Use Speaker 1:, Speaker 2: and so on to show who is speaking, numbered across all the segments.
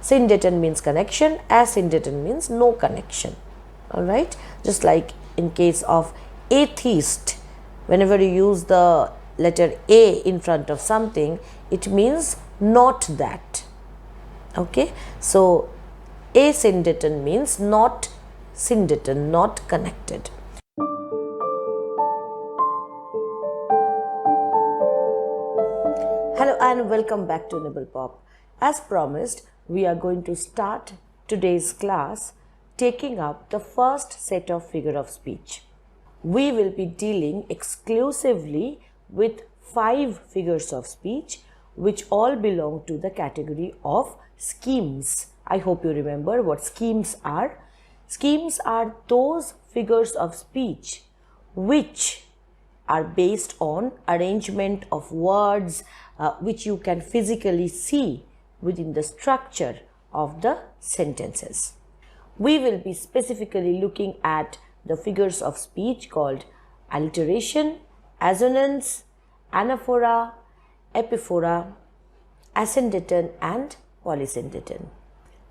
Speaker 1: Syndeton means connection, asyndeton means no connection. Alright, just like in case of atheist, whenever you use the letter A in front of something, it means not that. Okay, so asyndeton means not syndeton, not connected. Hello and welcome back to NibblePop. As promised, we are going to start today's class taking up the first set of figure of speech. We will be dealing exclusively with 5 figures of speech which all belong to the category of schemes. I hope you remember what schemes are. Schemes are those figures of speech which are based on arrangement of words which you can physically see within the structure of the sentences. We will be specifically looking at the figures of speech called alliteration, assonance, anaphora, epiphora, asyndeton and polysyndeton.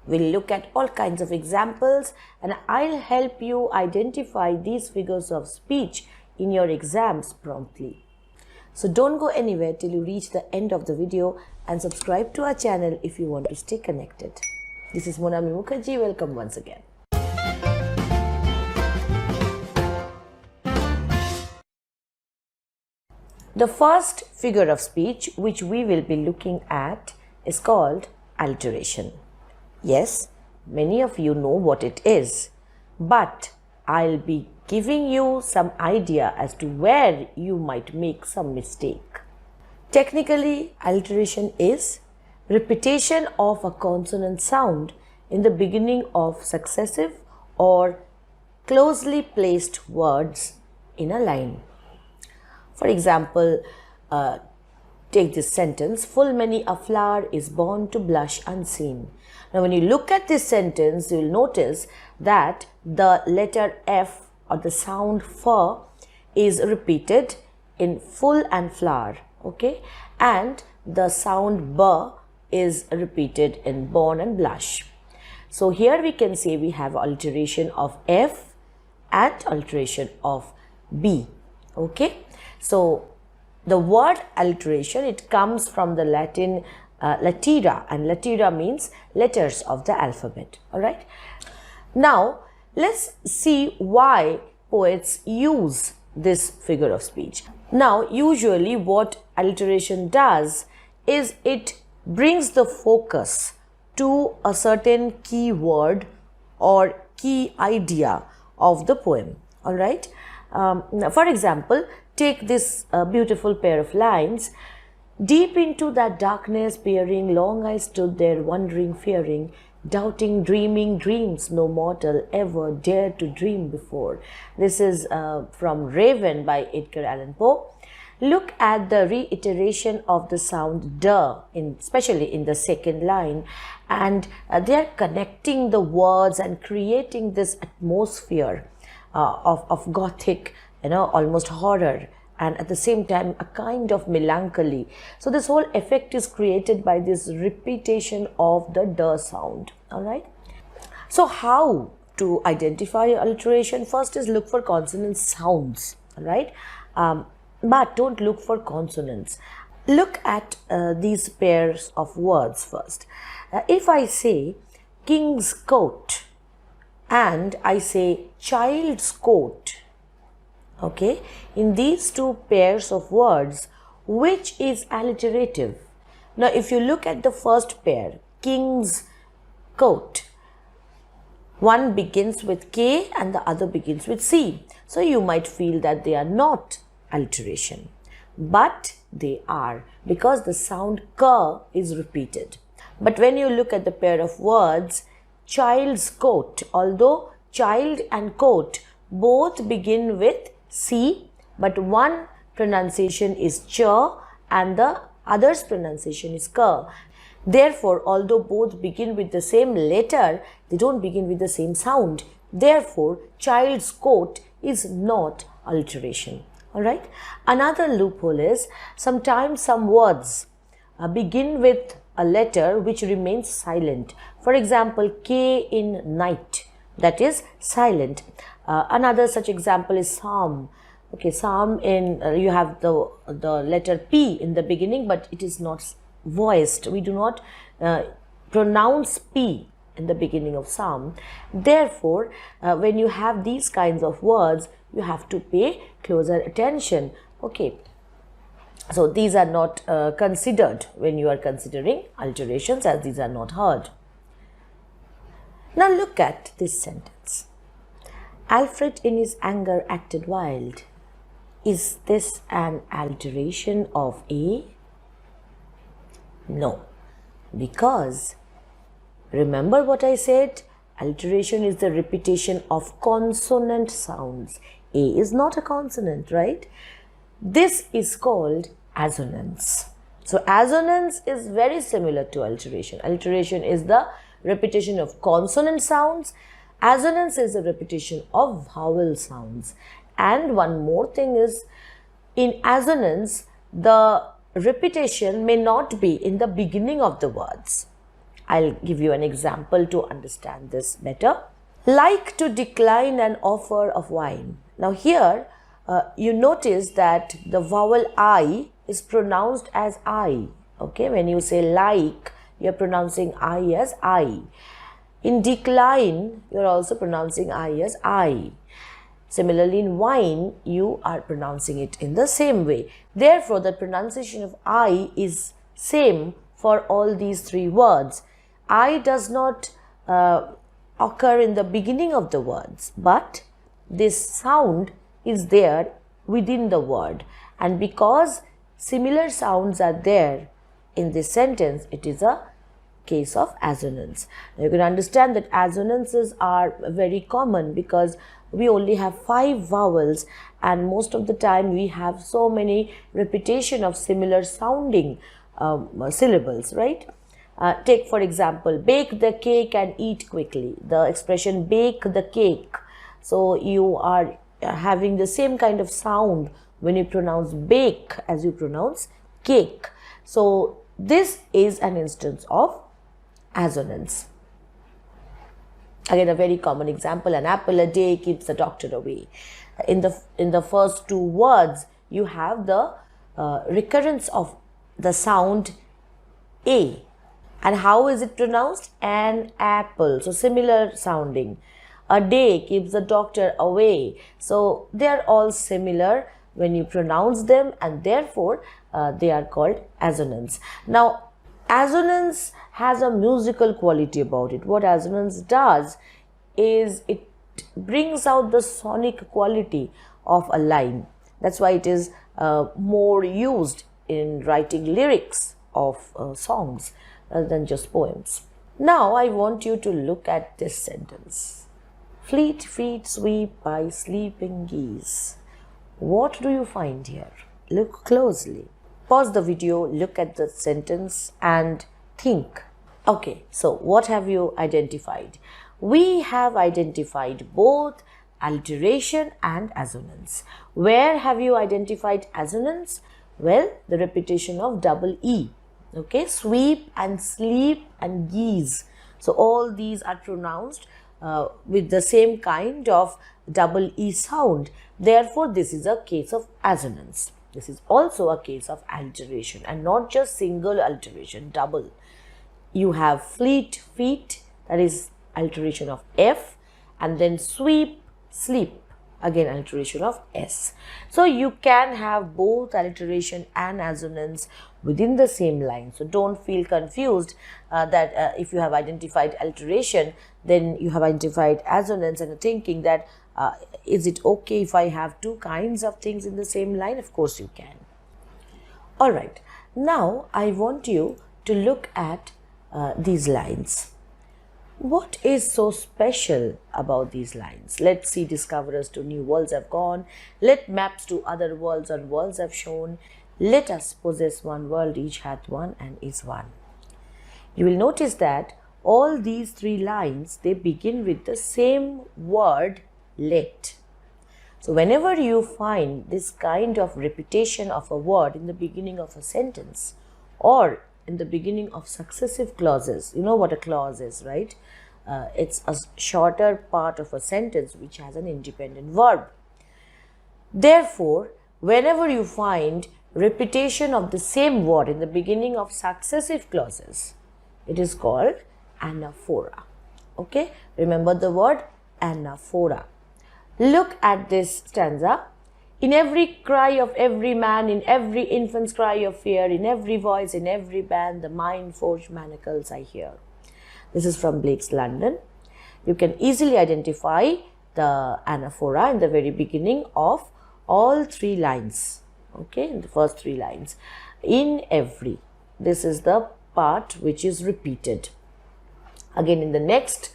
Speaker 1: We'll look at all kinds of examples and I'll help you identify these figures of speech in your exams promptly. So don't go anywhere till you reach the end of the video and subscribe to our channel if you want to stay connected. This is Monami Mukherjee. Welcome once again. The first figure of speech which we will be looking at is called alliteration. Yes, many of you know what it is, but I'll be giving you some idea as to where you might make some mistake. Technically, alliteration is repetition of a consonant sound in the beginning of successive or closely placed words in a line. For example, take this sentence, full many a flower is born to blush unseen. Now when you look at this sentence, you will notice that the letter F or the sound F is repeated in full and flower, okay, and the sound B is repeated in born and blush. So here we can say we have alliteration of F and alliteration of B, okay. So the word alliteration, it comes from the Latin latera, and latera means letters of the alphabet. All right. Now let's see why poets use this figure of speech. Now usually what alliteration does is it brings the focus to a certain key word or key idea of the poem. All right. For example, take this beautiful pair of lines. Deep into that darkness peering, long I stood there wondering, fearing, doubting, dreaming dreams no mortal ever dared to dream before. This is from Raven by Edgar Allan Poe. Look at the reiteration of the sound D, especially in the second line, and they are connecting the words and creating this atmosphere of gothic, almost horror, and at the same time a kind of melancholy. So this whole effect is created by this repetition of the D sound. All right. So how to identify alliteration? First is look for consonant sounds. All right. But don't look for consonants. Look at these pairs of words first. If I say king's coat and I say child's coat, okay, in these two pairs of words, which is alliterative? Now if you look at the first pair, king's coat, one begins with K and the other begins with C. So you might feel that they are not alliteration, but they are, because the sound K is repeated. But when you look at the pair of words, child's coat, although child and coat both begin with C, but one pronunciation is ch and the other's pronunciation is k. Therefore, although both begin with the same letter, they don't begin with the same sound. Therefore, child's coat is not alliteration. Alright. Another loophole is sometimes some words begin with a letter which remains silent. For example, K in night, that is silent. Another such example is psalm. Okay, psalm in you have the letter P in the beginning, but it is not voiced. We do not pronounce P in the beginning of psalm. Therefore, when you have these kinds of words, you have to pay closer attention. Okay, so these are not considered when you are considering alterations, as these are not heard. Now look at this sentence. Alfred in his anger acted wild. Is this an alteration of A? No, because remember what I said? Alteration is the repetition of consonant sounds. A is not a consonant, right? This is called assonance. So assonance is very similar to alteration. Alteration is the repetition of consonant sounds. Assonance is a repetition of vowel sounds. And one more thing is, in assonance, the repetition may not be in the beginning of the words. I'll give you an example to understand this better. Like to decline an offer of wine. Now here, you notice that the vowel I is pronounced as I. Okay, when you say like, you're pronouncing I as I. In decline, you're also pronouncing I as I. Similarly, in wine, you are pronouncing it in the same way. Therefore, the pronunciation of I is same for all these three words. I does not occur in the beginning of the words, but this sound is there within the word. And because similar sounds are there in this sentence, it is a case of assonance. Now, you can understand that assonances are very common because we only have 5 vowels, and most of the time we have so many repetition of similar sounding syllables, right? Take for example, bake the cake and eat quickly. The expression bake the cake. So you are having the same kind of sound when you pronounce bake as you pronounce cake. So this is an instance of assonance. Again, a very common example, an apple a day keeps the doctor away. In the first 2 words, you have the recurrence of the sound A. And how is it pronounced? An apple. So similar sounding. A day keeps the doctor away. So they are all similar when you pronounce them, and therefore they are called assonance. Now, assonance has a musical quality about it. What assonance does is it brings out the sonic quality of a line. That's why it is more used in writing lyrics of songs rather than just poems. Now I want you to look at this sentence. Fleet feet sweep by sleeping geese. What do you find here? Look closely. Pause the video, look at the sentence and think. Okay, so what have you identified? We have identified both alliteration and assonance. Where have you identified assonance? Well, the repetition of double E. Okay, sweep and sleep and geese. So all these are pronounced with the same kind of double E sound. Therefore, this is a case of assonance. This is also a case of alteration, and not just single alteration, double. You have fleet feet, that is alteration of F, and then sweep, sleep, again alteration of S. So you can have both alliteration and assonance within the same line. So don't feel confused that if you have identified alliteration, then you have identified assonance, and thinking that is it okay if I have 2 kinds of things in the same line? Of course you can. Alright, now I want you to look at these lines. What is so special about these lines? Let's see, discoverers to new worlds have gone. Let maps to other worlds on worlds have shown. Let us possess one world, each hath one and is one. You will notice that all these 3 lines, they begin with the same word, let. So whenever you find this kind of repetition of a word in the beginning of a sentence, or in the beginning of successive clauses. You know what a clause is, right? It's a shorter part of a sentence which has an independent verb. Therefore, whenever you find repetition of the same word in the beginning of successive clauses, it is called anaphora. Okay, remember the word anaphora. Look at this stanza. In every cry of every man, in every infant's cry of fear, in every voice, in every band, the mind-forged manacles I hear. This is from Blake's London. You can easily identify the anaphora in the very beginning of all three lines. Okay, in the first three lines. In every. This is the part which is repeated. Again, in the next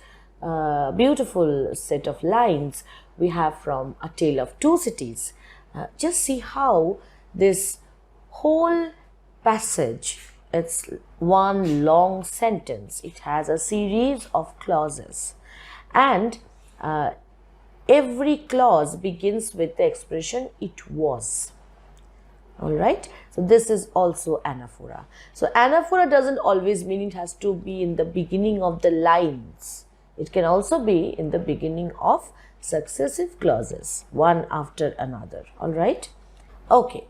Speaker 1: beautiful set of lines, we have from A Tale of Two Cities. Just see how this whole passage, it's one long sentence. It has a series of clauses, and every clause begins with the expression it was. All right, so this is also anaphora. So anaphora doesn't always mean it has to be in the beginning of the lines. It can also be in the beginning of successive clauses, one after another. All right, okay.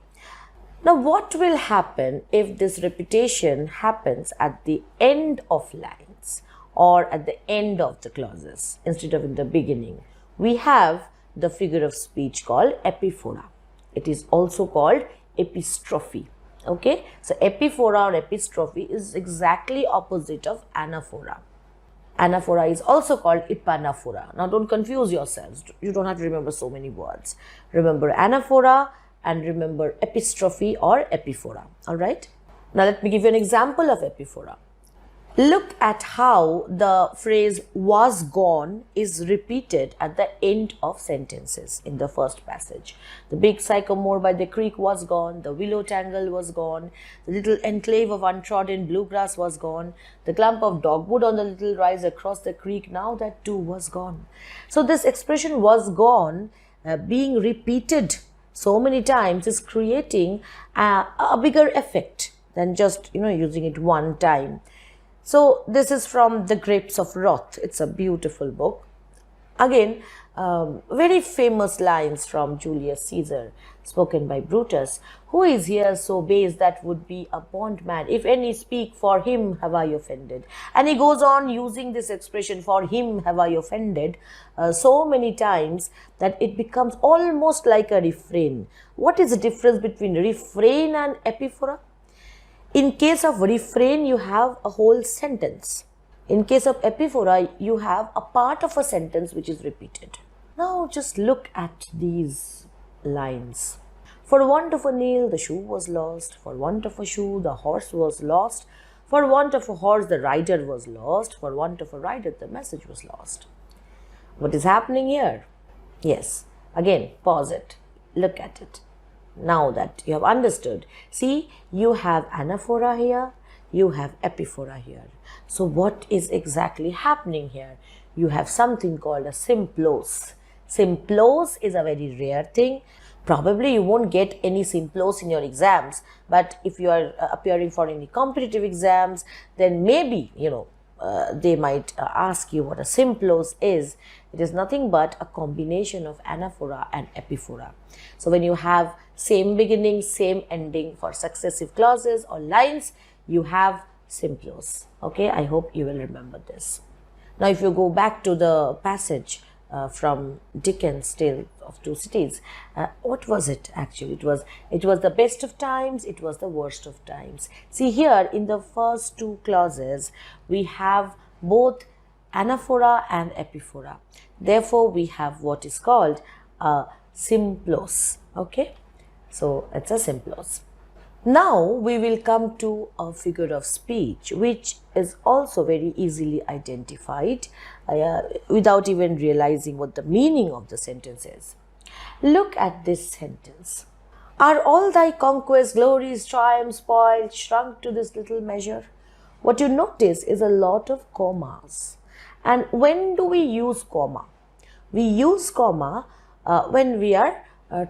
Speaker 1: Now what will happen if this repetition happens at the end of lines or at the end of the clauses instead of in the beginning? We have the figure of speech called epiphora. It is also called epistrophe. Okay, so epiphora or epistrophe is exactly opposite of anaphora. Anaphora is also called epanaphora. Now don't confuse yourselves. You don't have to remember so many words. Remember anaphora and remember epistrophe or epiphora. All right. Now let me give you an example of epiphora. Look at how the phrase was gone is repeated at the end of sentences in the first passage. The big sycamore by the creek was gone, the willow tangle was gone, the little enclave of untrodden bluegrass was gone, the clump of dogwood on the little rise across the creek, now that too was gone. So this expression was gone being repeated so many times is creating a bigger effect than just using it one time. So this is from The Grapes of Wrath. It's a beautiful book. Again, very famous lines from Julius Caesar, spoken by Brutus. Who is here so base that would be a bondman? If any speak, for him have I offended. And he goes on using this expression, for him have I offended, so many times that it becomes almost like a refrain. What is the difference between refrain and epiphora? In case of refrain, you have a whole sentence. In case of epiphora, you have a part of a sentence which is repeated. Now just look at these lines. For want of a nail, the shoe was lost. For want of a shoe, the horse was lost. For want of a horse, the rider was lost. For want of a rider, the message was lost. What is happening here? Yes, again, pause it. Look at it. Now that you have understood, see, you have anaphora here, you have epiphora here. So what is exactly happening here? You have something called a symploce. Symploce is a very rare thing. Probably you won't get any symploce in your exams, but if you are appearing for any competitive exams, then maybe, they might ask you what a symploce is. It is nothing but a combination of anaphora and epiphora. So when you have same beginning, same ending for successive clauses or lines, you have symploce. Okay, I hope you will remember this. Now if you go back to the passage from Dickens' Tale of Two Cities, what was it actually? It was the best of times, it was the worst of times. See here in the first two clauses, we have both anaphora and epiphora. Therefore, we have what is called a symploce. Okay, so it's a symploce. Now we will come to a figure of speech which is also very easily identified without even realizing what the meaning of the sentence is. Look at this sentence. Are all thy conquests, glories, triumphs, spoiled, shrunk to this little measure? What you notice is a lot of commas. And when do we use comma? We use comma when we are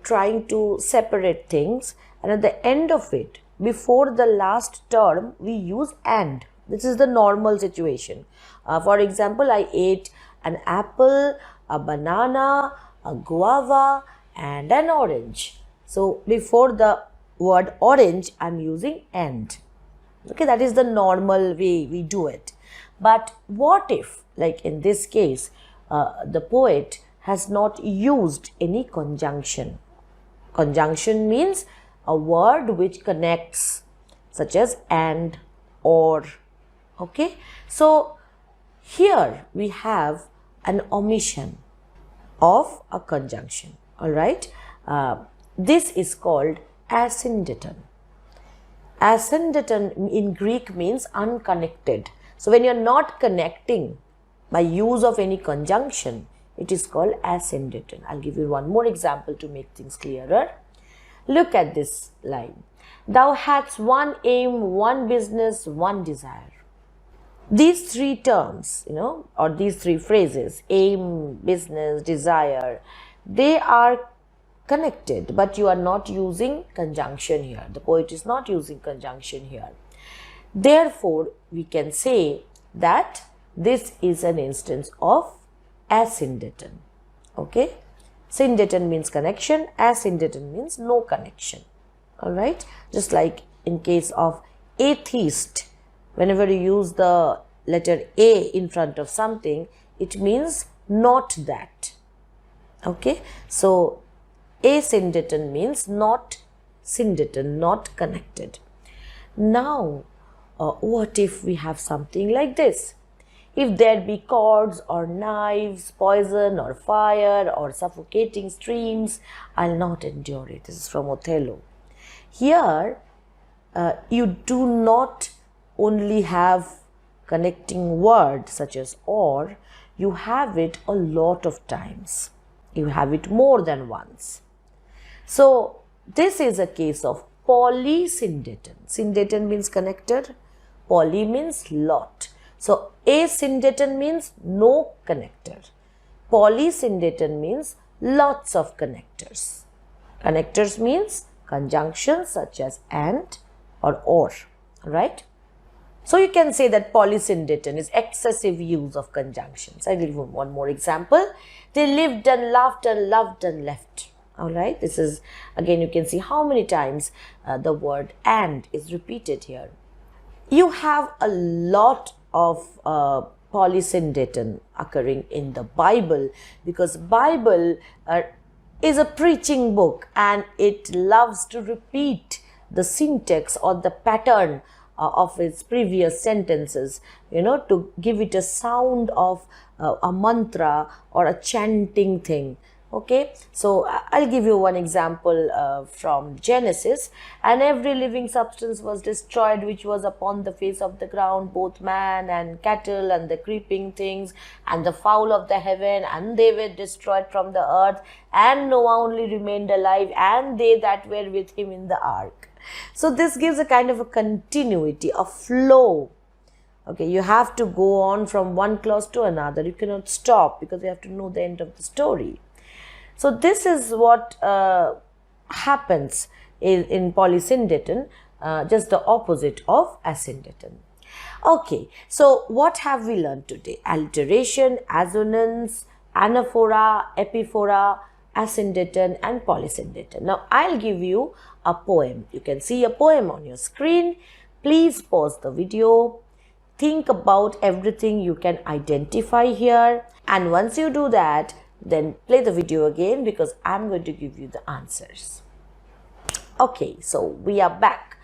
Speaker 1: trying to separate things, and at the end of it before the last term we use and. This is the normal situation. For example, I ate an apple, a banana, a guava and an orange. So before the word orange I am using and. Okay, that is the normal way we do it. But what if, like in this case, the poet has not used any conjunction? Conjunction means a word which connects, such as and, or. Okay, so here we have an omission of a conjunction. All right, this is called Asyndeton. Asyndeton in Greek means unconnected. So when you are not connecting by use of any conjunction, it is called Asyndeton. I'll give you one more example to make things clearer. Look at this line. Thou hadst one aim, one business, one desire. These three terms, or these three phrases, aim, business, desire, they are connected, but you are not using conjunction here. The poet is not using conjunction here. Therefore, we can say that this is an instance of Asyndeton. Okay, syndeton means connection, Asyndeton means no connection. All right, just like in case of atheist, whenever you use the letter A in front of something, it means not that. Okay, so Asyndeton means not syndeton, not connected. Now, what if we have something like this? If there be cords or knives, poison or fire or suffocating streams, I'll not endure it. This is from Othello. Here, you do not only have connecting words such as or, you have it a lot of times. You have it more than once. So, this is a case of polysyndeton. Syndeton means connected, poly means lot. So, asyndeton means no connector. Polysyndeton means lots of connectors. Connectors means conjunctions such as and or, right? So, you can say that polysyndeton is excessive use of conjunctions. I will give one more example. They lived and laughed and loved and left. All right, this is again, you can see how many times the word and is repeated here. You have a lot of polysyndeton occurring in the Bible, because Bible is a preaching book and it loves to repeat the syntax or the pattern of its previous sentences, to give it a sound of a mantra or a chanting thing. Okay, so I'll give you one example from Genesis. And every living substance was destroyed which was upon the face of the ground, both man and cattle and the creeping things and the fowl of the heaven, and they were destroyed from the earth, and Noah only remained alive, and they that were with him in the ark. So this gives a kind of a continuity, a flow. Okay, you have to go on from one clause to another. You cannot stop because you have to know the end of the story. So this is what happens in polysyndeton, just the opposite of asyndeton. Okay, so what have we learned today? Alliteration, assonance, Anaphora, Epiphora, Asyndeton and Polysyndeton. Now I'll give you a poem. You can see a poem on your screen. Please pause the video. Think about everything you can identify here, and once you do that, then play the video again, because I'm going to give you the answers. Okay, so we are back.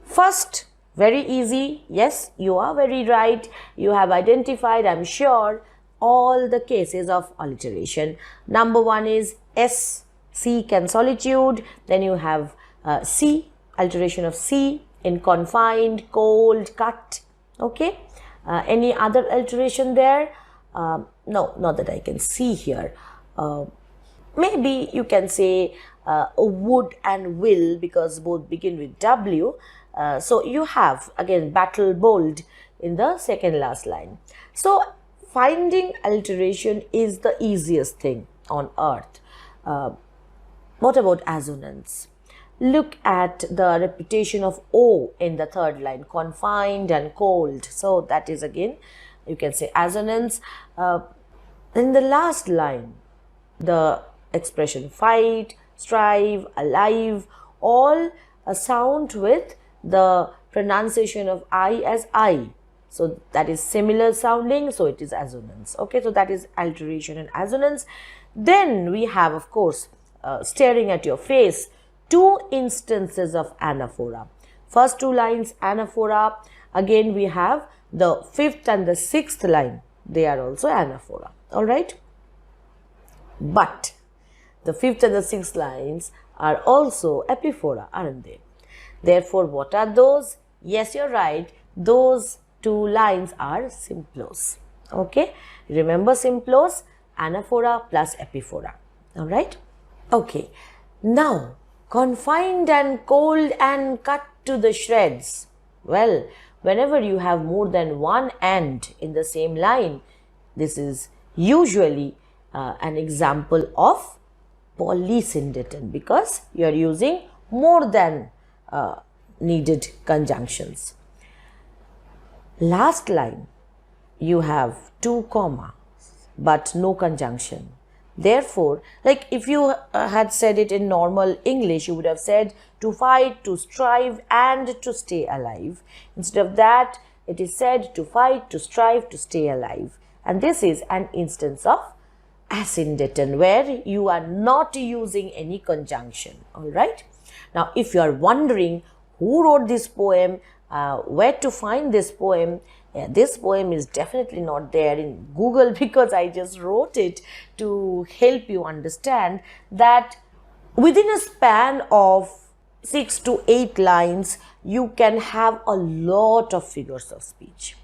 Speaker 1: First, very easy. Yes, you are very right. You have identified, I'm sure, all the cases of alliteration. Number one is S, seek and solitude. Then you have C, alteration of C in confined, cold, cut. Okay, any other alteration there? No, not that I can see here. Maybe you can say would and will, because both begin with W. So you have again battle bold in the second last line. So finding alliteration is the easiest thing on earth. What about assonance? look at the repetition of O in the third line, confined and cold. So that is again, you can say assonance. In the last line, the expression fight, strive, alive, all sound with the pronunciation of I as I. So that is similar sounding, so it is assonance. Okay, so that is alliteration and assonance. Then we have, of course, staring at your face, two instances of anaphora. First two lines anaphora. Again we have the fifth and the sixth line. They are also anaphora. All right. But the fifth and the sixth lines are also epiphora, aren't they? Therefore, what are those? Yes, you're right. Those two lines are Symploce. Okay. Remember Symploce? Anaphora plus epiphora. All right. Okay. Now, confined and cold and cut to the shreds. Well, whenever you have more than one and in the same line, this is usually an example of polysyndeton, because you are using more than needed conjunctions. Last line, you have two comma but no conjunction. Therefore, like if you had said it in normal English, you would have said to fight, to strive and to stay alive. Instead of that, it is said to fight, to strive, to stay alive. And this is an instance of Asyndeton, where you are not using any conjunction. All right. Now, if you are wondering who wrote this poem, where to find this poem, this poem is definitely not there in Google, because I just wrote it to help you understand that within a span of 6 to 8 lines, you can have a lot of figures of speech.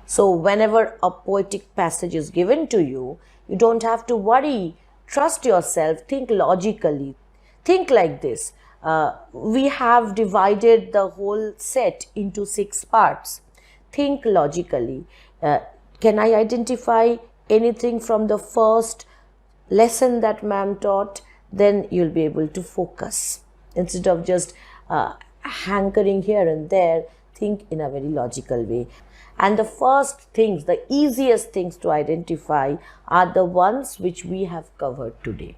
Speaker 1: So whenever a poetic passage is given to you, you don't have to worry. Trust yourself. Think logically. Think like this. We have divided the whole set into 6 parts. Think logically. Can I identify anything from the first lesson that ma'am taught? Then you'll be able to focus. Instead of just hankering here and there, think in a very logical way. And the first things, the easiest things to identify are the ones which we have covered today.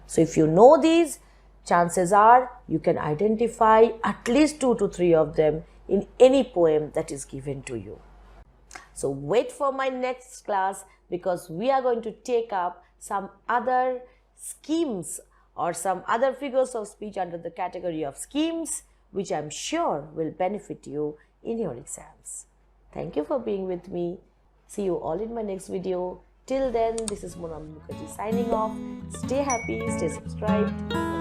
Speaker 1: So if you know these, chances are you can identify at least 2 to 3 of them in any poem that is given to you. So wait for my next class, because we are going to take up some other schemes or some other figures of speech under the category of schemes, which I'm sure will benefit you in your exams. Thank you for being with me. See you all in my next video. Till then, this is Monami Mukherjee signing off. Stay happy, stay subscribed.